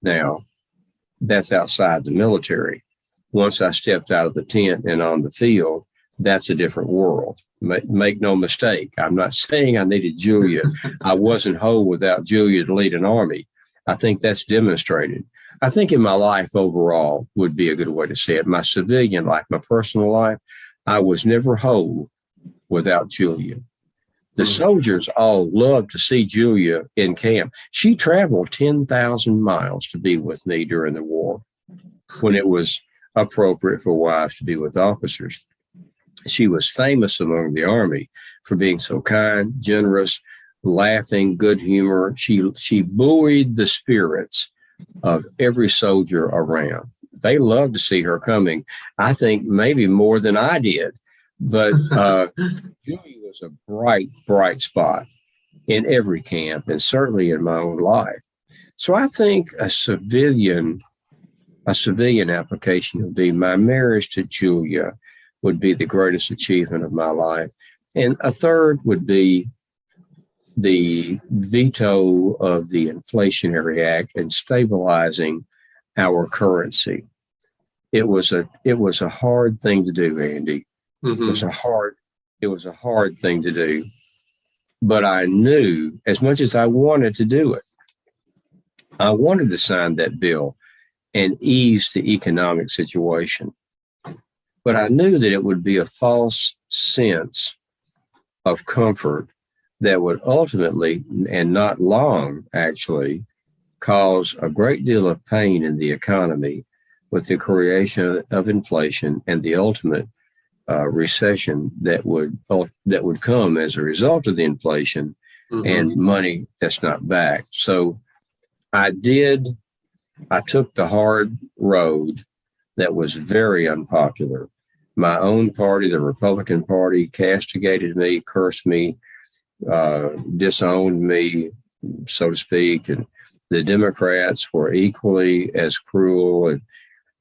Now, that's outside the military. Once I stepped out of the tent and on the field, that's a different world. Make no mistake. I'm not saying I needed Julia. I wasn't whole without Julia to lead an army. I think that's demonstrated. I think in my life overall would be a good way to say it. My civilian life, my personal life, I was never whole without Julia. The soldiers all loved to see Julia in camp. She traveled 10,000 miles to be with me during the war when it was appropriate for wives to be with officers. She was famous among the Army for being so kind, generous, laughing, good humor. She buoyed the spirits of every soldier around. They loved to see her coming. I think maybe more than I did. But Julia was a bright, bright spot in every camp and certainly in my own life. So I think a civilian application would be my marriage to Julia would be the greatest achievement of my life. And a third would be the veto of the Inflationary Act and stabilizing our currency. It was a hard thing to do, Andy. Mm-hmm. It was a hard thing to do. But I knew, as much as I wanted to do it, I wanted to sign that bill and ease the economic situation. But I knew that it would be a false sense of comfort that would ultimately, and not long actually, cause a great deal of pain in the economy with the creation of inflation and the ultimate recession that would come as a result of the inflation and money that's not back. So I took the hard road that was very unpopular. My own party, the Republican Party, castigated me, cursed me, disowned me, so to speak, and the Democrats were equally as cruel. And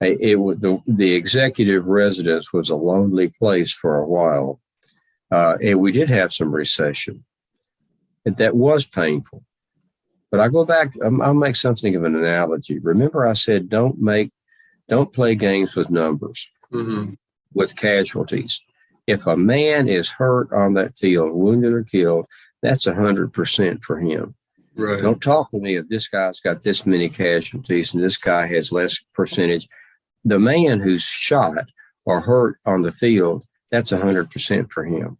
the executive residence was a lonely place for a while, and we did have some recession, and that was painful. But I go back. I'll make something of an analogy. Remember, I said don't play games with numbers, with casualties. If a man is hurt on that field, wounded or killed, that's 100% for him. Right. Don't talk to me if this guy's got this many casualties and this guy has less percentage. The man who's shot or hurt on the field, that's 100% for him.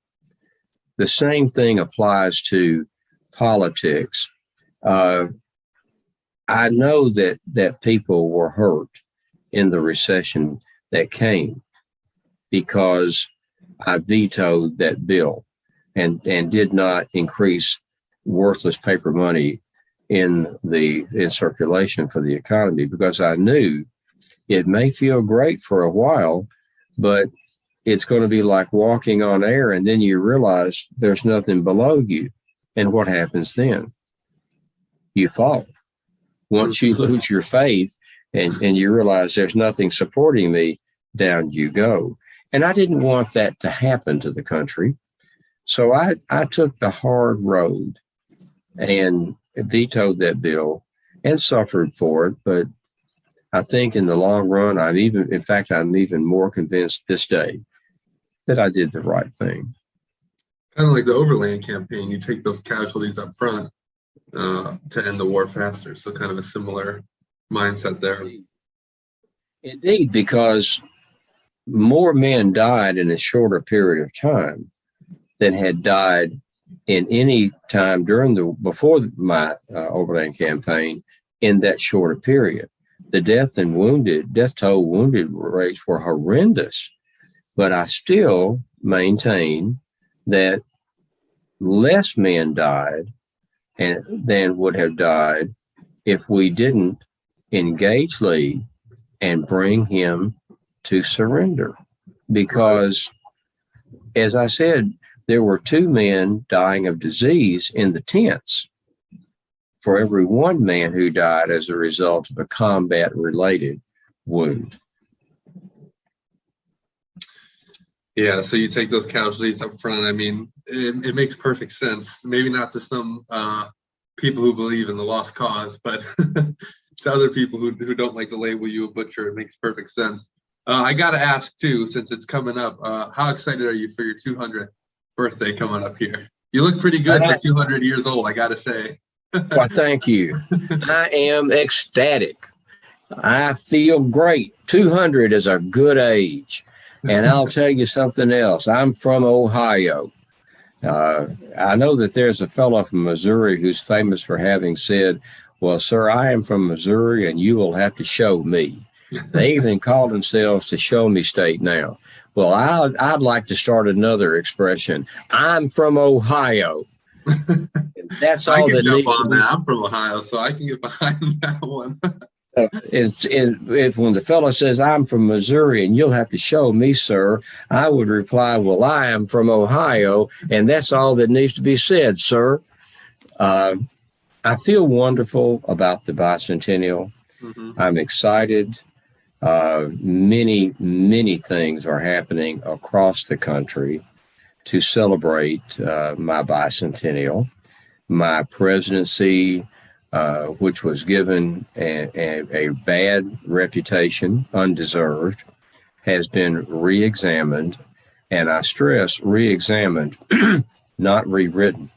The same thing applies to politics. I know that people were hurt in the recession that came because I vetoed that bill and did not increase worthless paper money in circulation for the economy, because I knew it may feel great for a while, but it's going to be like walking on air, and then you realize there's nothing below you. And what happens then? You fall. Once you lose your faith and you realize there's nothing supporting me, down you go. And I didn't want that to happen to the country. So I took the hard road and vetoed that bill and suffered for it. But I think in the long run, I'm even more convinced this day that I did the right thing. Kind of like the Overland campaign, you take those casualties up front to end the war faster. So kind of a similar mindset there. Indeed, because more men died in a shorter period of time than had died in any time before my Overland campaign in that shorter period. The death toll wounded rates were horrendous, but I still maintain that less men died than would have died if we didn't engage Lee and bring him to surrender. Because, as I said, there were 2 men dying of disease in the tents for every 1 man who died as a result of a combat-related wound. Yeah, so you take those casualties up front. I mean, it makes perfect sense. Maybe not to some people who believe in the lost cause, but to other people who don't like to label you a butcher, it makes perfect sense. I got to ask, too, since it's coming up, how excited are you for your 200th birthday coming up here? You look pretty good for 200 years old, I got to say. Well, thank you. I am ecstatic. I feel great. 200 is a good age. And I'll tell you something else. I'm from Ohio. I know that there's a fellow from Missouri who's famous for having said, well, sir, I am from Missouri and you will have to show me. They even call themselves the Show Me State now. Well, I'd like to start another expression. I'm from Ohio. That's I all can that jump needs on to be. that. I'm from Ohio, so I can get behind that one. If when the fellow says, I'm from Missouri and you'll have to show me, sir, I would reply, well, I am from Ohio, and that's all that needs to be said, sir. I feel wonderful about the bicentennial. Mm-hmm. I'm excited. Many things are happening across the country to celebrate my bicentennial. My presidency, which was given a bad reputation, undeserved, has been re-examined, and I stress re-examined, not rewritten.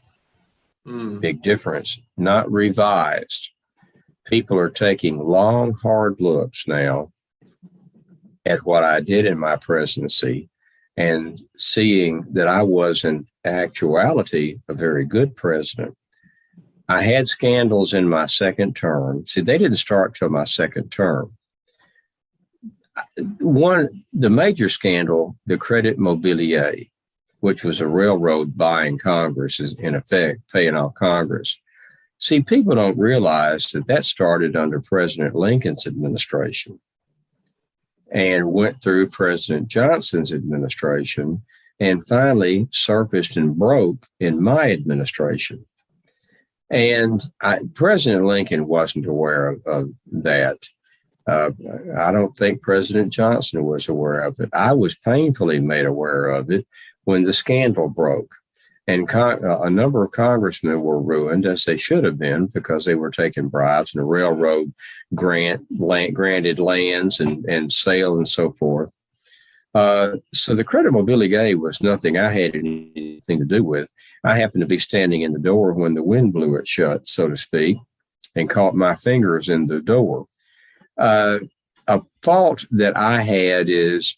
Big difference, not revised. People are taking long, hard looks now at what I did in my presidency and seeing that I was in actuality a very good president. I had scandals in my second term. See, they didn't start till my second term. The major scandal, the Credit Mobilier, which was a railroad buying Congress, is in effect paying off Congress. See, people don't realize that started under President Lincoln's administration and went through President Johnson's administration and finally surfaced and broke in my administration. And President Lincoln wasn't aware of that. I don't think President Johnson was aware of it. I was painfully made aware of it when the scandal broke. And a number of congressmen were ruined, as they should have been, because they were taking bribes, and the railroad granted lands and sale and so forth. So the Credit Mobilier was nothing I had anything to do with. I happened to be standing in the door when the wind blew it shut, so to speak, and caught my fingers in the door. A fault that I had is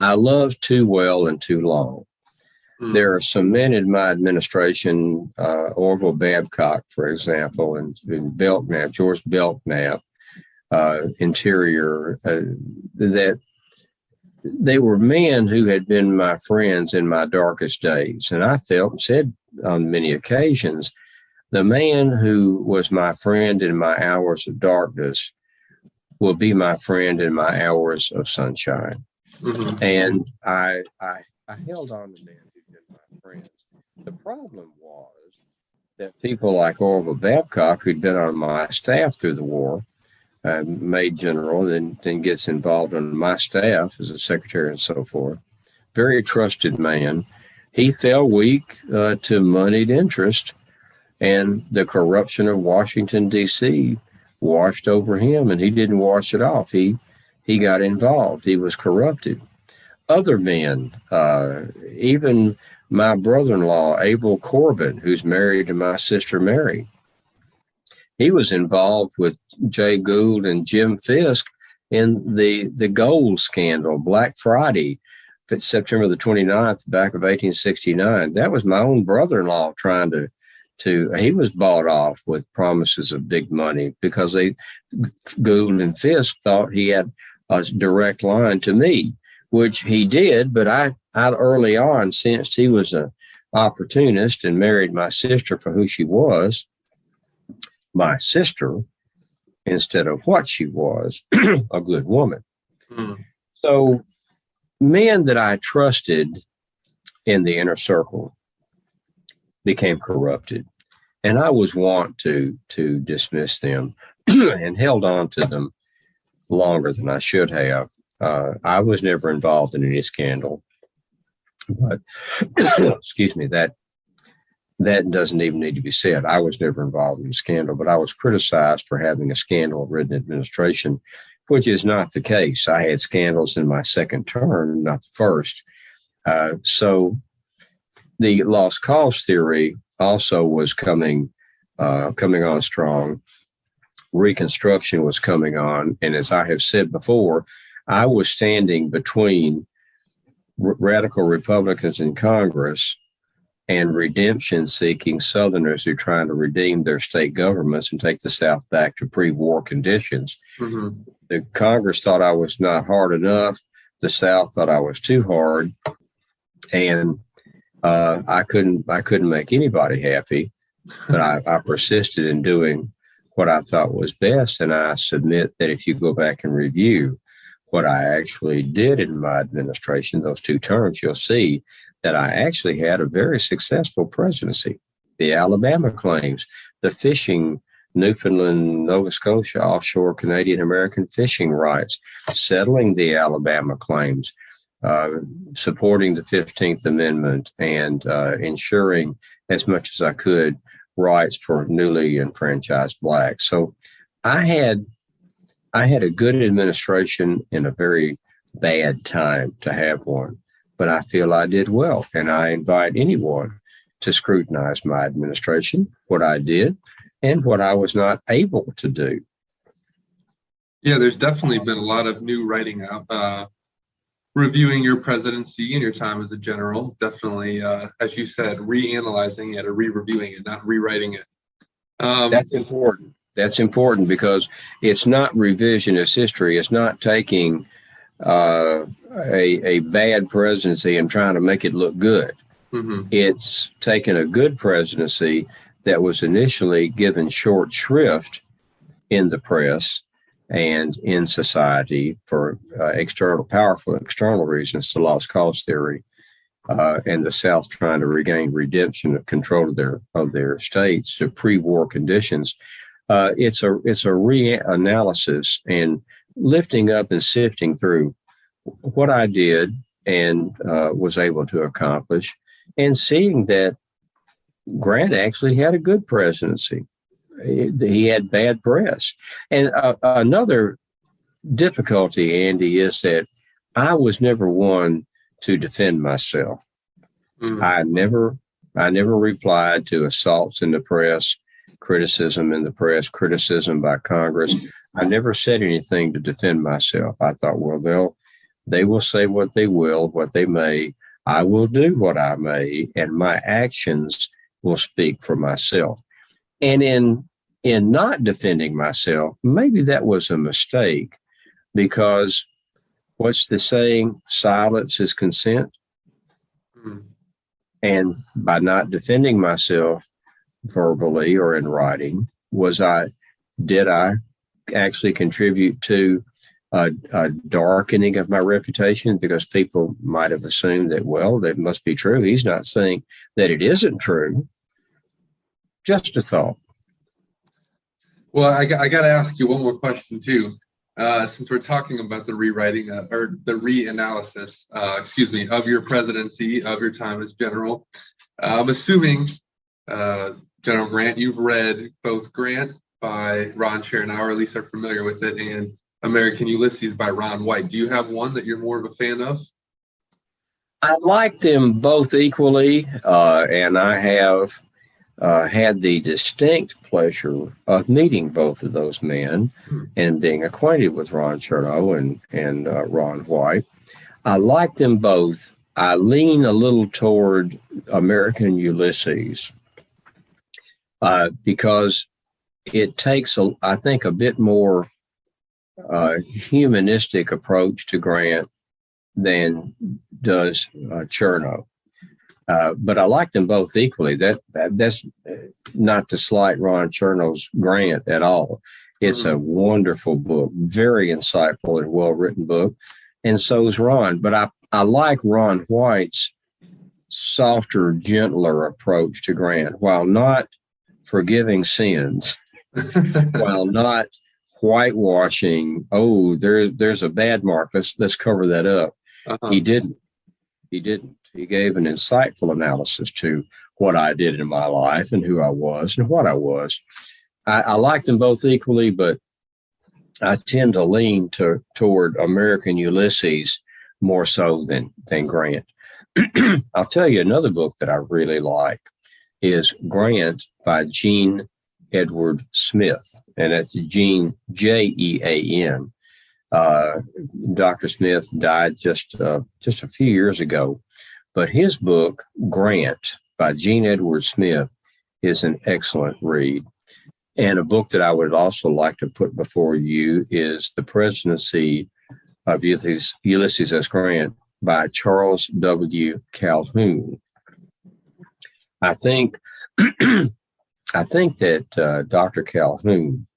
I love too well and too long. There are some men in my administration, Orville Babcock, for example, and Belknap, George Belknap, Interior, that they were men who had been my friends in my darkest days. And I felt and said on many occasions, the man who was my friend in my hours of darkness will be my friend in my hours of sunshine. Mm-hmm. And I held on to men who'd been my friends. The problem was that people like Orville Babcock, who'd been on my staff through the war, made general, then gets involved on my staff as a secretary and so forth. Very trusted man. He fell weak to moneyed interest, and the corruption of Washington, D.C. washed over him, and he didn't wash it off. He got involved. He was corrupted. Other men, even my brother-in-law, Abel Corbin, who's married to my sister Mary, he was involved with Jay Gould and Jim Fisk in the gold scandal, Black Friday, September the 29th, back of 1869. That was my own brother-in-law trying to he was bought off with promises of big money because Gould and Fisk thought he had a direct line to me, which he did, but I early on sensed he was an opportunist and married my sister for who she was, my sister, instead of what she was, a good woman. So men that I trusted in the inner circle became corrupted. And I was wont to dismiss them and held on to them longer than I should have. I was never involved in any scandal, but excuse me, that doesn't even need to be said. I was never involved in a scandal, but I was criticized for having a scandal-ridden administration, which is not the case. I had scandals in my second term, not the first. So the lost cause theory also was coming on strong. Reconstruction was coming on. And as I have said before, I was standing between radical Republicans in Congress and redemption-seeking Southerners who are trying to redeem their state governments and take the South back to pre-war conditions. Mm-hmm. The Congress thought I was not hard enough. The South thought I was too hard. And I couldn't make anybody happy, but I persisted in doing what I thought was best. And I submit that if you go back and review what I actually did in my administration, those 2 terms, you'll see that I actually had a very successful presidency. The Alabama claims, the fishing, Newfoundland, Nova Scotia, offshore Canadian American fishing rights, settling the Alabama claims, supporting the 15th Amendment, and ensuring as much as I could rights for newly enfranchised blacks. So I had a good administration in a very bad time to have one, but I feel I did well, and I invite anyone to scrutinize my administration, what I did, and what I was not able to do. Yeah, there's definitely been a lot of new writing out, reviewing your presidency and your time as a general. Definitely, as you said, reanalyzing it or re-reviewing it, not rewriting it. That's important. That's important because it's not revisionist history. It's not taking a bad presidency and trying to make it look good. Mm-hmm. It's taking a good presidency that was initially given short shrift in the press and in society for powerful external reasons, the lost cause theory, and the South trying to regain redemption of control of their states to pre-war conditions. It's a reanalysis and lifting up and sifting through what I did and was able to accomplish, and seeing that Grant actually had a good presidency. He had bad press. And another difficulty, Andy, is that I was never one to defend myself. Mm. I never replied to assaults in the press, criticism in the press, criticism by Congress. I never said anything to defend myself. I thought, well, they will say what they will, what they may. I will do what I may, and my actions will speak for myself. And in not defending myself, maybe that was a mistake, because what's the saying? Silence is consent. Mm. And by not defending myself verbally or in writing, did I actually contribute to a darkening of my reputation? Because people might have assumed that, well, that must be true. He's not saying that it isn't true. Just a thought. Well, I got to ask you one more question too, since we're talking about the rewriting or the reanalysis, of your presidency, of your time as general. I'm assuming, General Grant, you've read both Grant by Ron Chernow, or at least are familiar with it, and American Ulysses by Ron White. Do you have one that you're more of a fan of? I like them both equally, and I have had the distinct pleasure of meeting both of those men and being acquainted with Ron Chernow and Ron White. I like them both. I lean a little toward American Ulysses because it takes, I think, a bit more humanistic approach to Grant than does Chernow. But I like them both equally. That's not to slight Ron Chernow's Grant at all. It's a wonderful book, very insightful and well-written book, and so is Ron. But I like Ron White's softer, gentler approach to Grant, while not forgiving sins, while not whitewashing. Oh, there's a bad mark. Let's cover that up. Uh-huh. He didn't. He gave an insightful analysis to what I did in my life and who I was and what I was. I like them both equally, but I tend to lean toward American Ulysses more so than Grant. I'll tell you another book that I really like is Grant by Jean Edward Smith, and that's Jean, Jean. Dr. Smith died just a few years ago, but his book, Grant by Jean Edward Smith, is an excellent read. And a book that I would also like to put before you is The Presidency of Ulysses S. Grant by Charles W. Calhoun. I think I think that Dr. Calhoun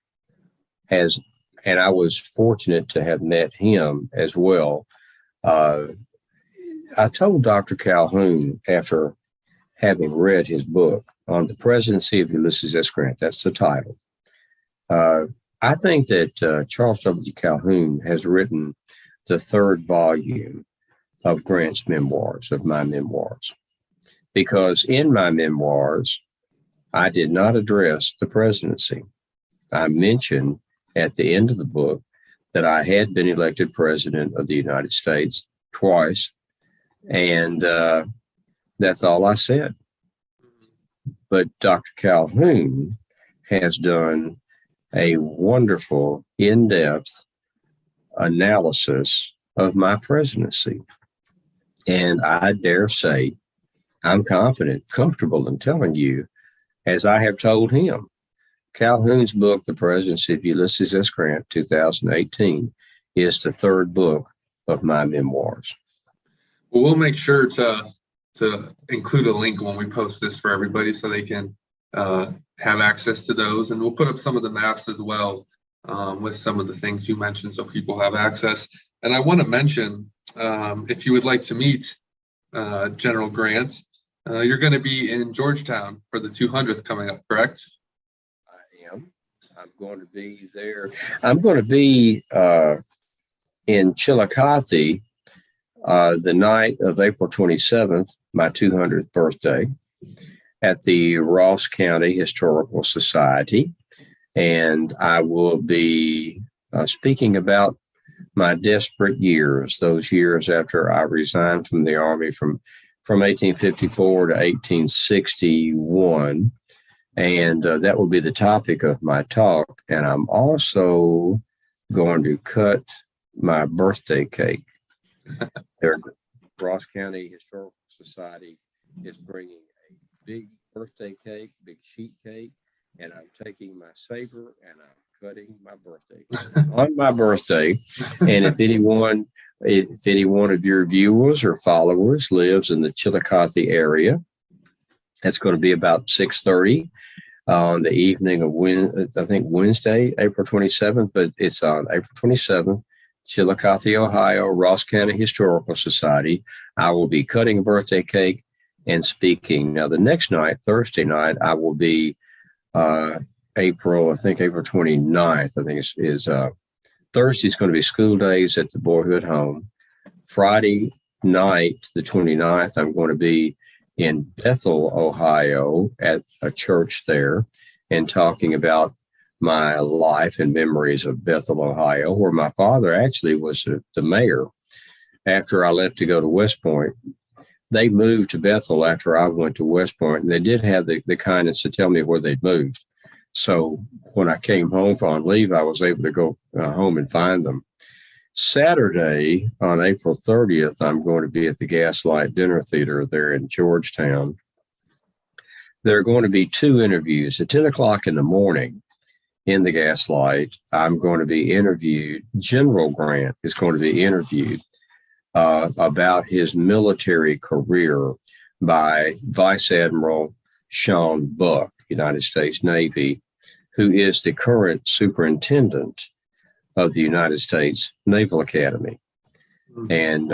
has, and I was fortunate to have met him as well. Uh, I told Dr. Calhoun after having read his book on the presidency of Ulysses S. Grant, that's the title. Uh, I think that Charles W. Calhoun has written the third volume of Grant's memoirs, of my memoirs, because in my memoirs, I did not address the presidency. I mentioned at the end of the book that I had been elected president of the United States twice, and that's all I said. But Dr. Calhoun has done a wonderful, in-depth analysis of my presidency. And I dare say, I'm confident, comfortable in telling you, as I have told him, Calhoun's book, The Presidency of Ulysses S. Grant, 2018, is the third book of my memoirs. Well, we'll make sure to include a link when we post this for everybody so they can have access to those. And we'll put up some of the maps as well with some of the things you mentioned so people have access. And I want to mention, if you would like to meet General Grant, you're going to be in Georgetown for the 200th coming up, correct? I am. I'm going to be there. I'm going to be in Chillicothe the night of April 27th, my 200th birthday, at the Ross County Historical Society. And I will be speaking about my desperate years, those years after I resigned from the Army from 1854 to 1861. And that will be the topic of my talk. And I'm also going to cut my birthday cake. The Ross County Historical Society is bringing a big birthday cake, big sheet cake, and I'm taking my saber and I'm cutting my birthday cake on my birthday. And if anyone of your viewers or followers lives in the Chillicothe area, that's going to be about 6:30 on the evening of Wednesday, April 27th, but it's on April 27th. Chillicothe, Ohio, Ross County Historical Society. I will be cutting a birthday cake and speaking. Now, the next night, Thursday night, I will be April 29th. I think is Thursday's going to be school days at the Boyhood Home. Friday night, the 29th, I'm going to be in Bethel, Ohio, at a church there and talking about my life and memories of Bethel, Ohio, where my father actually was the mayor. After I left to go to West Point, they moved to Bethel after I went to West Point, and they did have the kindness to tell me where they'd moved. So when I came home on leave, I was able to go home and find them. Saturday, on April 30th, I'm going to be at the Gaslight Dinner Theater there in Georgetown. There are going to be two interviews at 10 o'clock in the morning. In the Gaslight, I'm going to be interviewed. General Grant is going to be interviewed about his military career by Vice Admiral Sean Buck, United States Navy, who is the current superintendent of the United States Naval Academy. And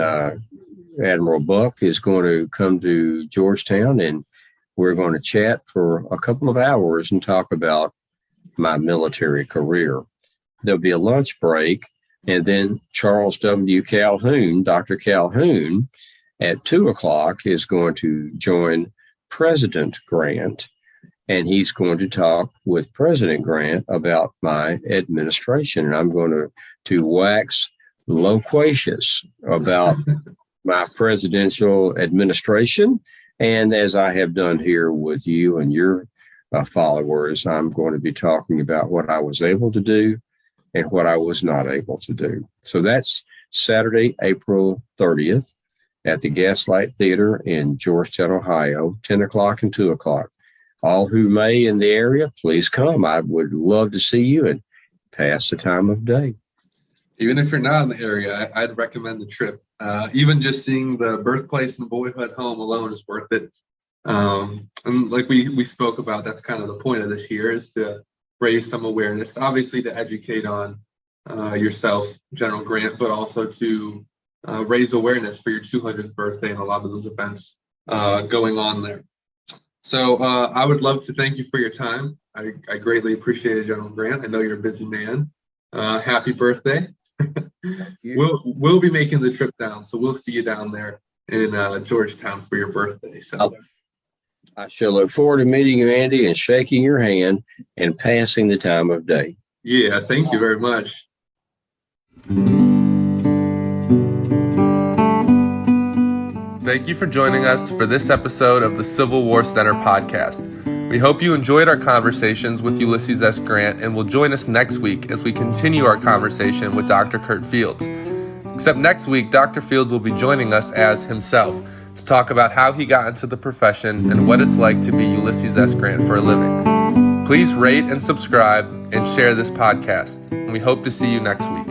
Admiral Buck is going to come to Georgetown, and we're going to chat for a couple of hours and talk about my military career. There'll be a lunch break, and then Charles W. Calhoun, Dr. Calhoun, at 2 o'clock is going to join President Grant, and he's going to talk with President Grant about my administration. And I'm going to wax loquacious about my presidential administration. And as I have done here with you and your followers, I'm going to be talking about what I was able to do and what I was not able to do. So that's Saturday, April 30th at the Gaslight Theater in Georgetown, Ohio, 10 o'clock and 2 o'clock. All who may in the area, please come. I would love to see you and pass the time of day. Even if you're not in the area, I'd recommend the trip. Even just seeing the birthplace and boyhood home alone is worth it. And like we spoke about, that's kind of the point of this year, is to raise some awareness, obviously to educate on yourself, General Grant, but also to raise awareness for your 200th birthday and a lot of those events going on there. So I would love to thank you for your time. I greatly appreciate it, General Grant. I know you're a busy man. Happy birthday. We'll be making the trip down, so we'll see you down there in Georgetown for your birthday. So I shall look forward to meeting you, Andy, and shaking your hand and passing the time of day. Yeah, thank you very much. Thank you for joining us for this episode of the Civil War Center podcast. We hope you enjoyed our conversations with Ulysses S. Grant and will join us next week as we continue our conversation with Dr. Curt Fields. Except next week, Dr. Fields will be joining us as himself to talk about how he got into the profession and what it's like to be Ulysses S. Grant for a living. Please rate and subscribe and share this podcast, and we hope to see you next week.